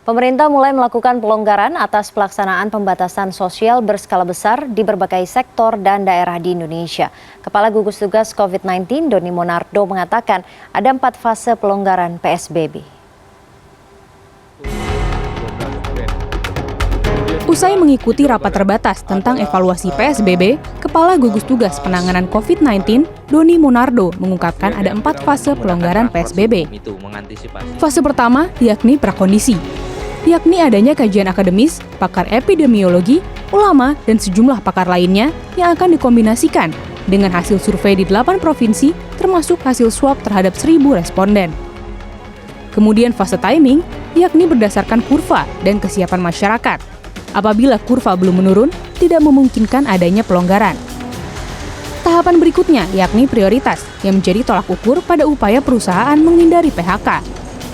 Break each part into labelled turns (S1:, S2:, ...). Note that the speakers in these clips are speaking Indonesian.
S1: Pemerintah mulai melakukan pelonggaran atas pelaksanaan pembatasan sosial berskala besar di berbagai sektor dan daerah di Indonesia. Kepala Gugus Tugas COVID-19 Doni Monardo mengatakan ada 4 fase pelonggaran PSBB.
S2: Usai mengikuti rapat terbatas tentang evaluasi PSBB, Kepala Gugus Tugas Penanganan COVID-19 Doni Monardo mengungkapkan ada 4 fase pelonggaran PSBB. Fase pertama yakni prakondisi, yakni adanya kajian akademis, pakar epidemiologi, ulama, dan sejumlah pakar lainnya yang akan dikombinasikan dengan hasil survei di 8 provinsi termasuk hasil swab terhadap 1.000 responden. Kemudian fase timing, yakni berdasarkan kurva dan kesiapan masyarakat. Apabila kurva belum menurun, tidak memungkinkan adanya pelonggaran. Tahapan berikutnya yakni prioritas yang menjadi tolak ukur pada upaya perusahaan menghindari PHK.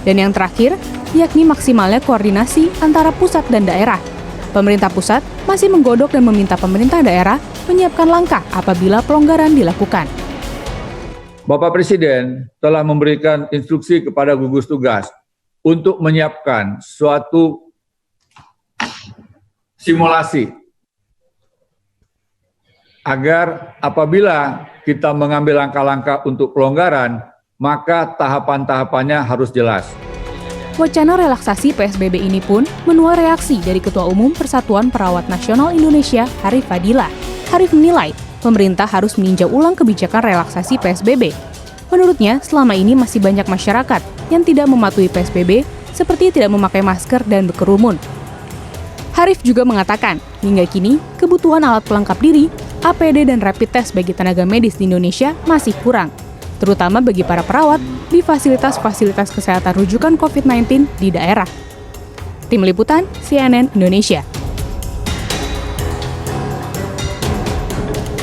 S2: Dan yang terakhir, yakni maksimalnya koordinasi antara pusat dan daerah. Pemerintah pusat masih menggodok dan meminta pemerintah daerah menyiapkan langkah apabila pelonggaran dilakukan.
S3: Bapak Presiden telah memberikan instruksi kepada gugus tugas untuk menyiapkan suatu simulasi agar apabila kita mengambil langkah-langkah untuk pelonggaran, maka tahapan-tahapannya harus jelas.
S2: Wacana relaksasi PSBB ini pun menuai reaksi dari Ketua Umum Persatuan Perawat Nasional Indonesia, Harif Fadilah. Harif menilai pemerintah harus meninjau ulang kebijakan relaksasi PSBB. Menurutnya, selama ini masih banyak masyarakat yang tidak mematuhi PSBB seperti tidak memakai masker dan berkerumun. Harif juga mengatakan, hingga kini kebutuhan alat pelengkap diri, APD dan rapid test bagi tenaga medis di Indonesia masih kurang, terutama bagi para perawat di fasilitas-fasilitas kesehatan rujukan COVID-19 di daerah. Tim Liputan, CNN Indonesia.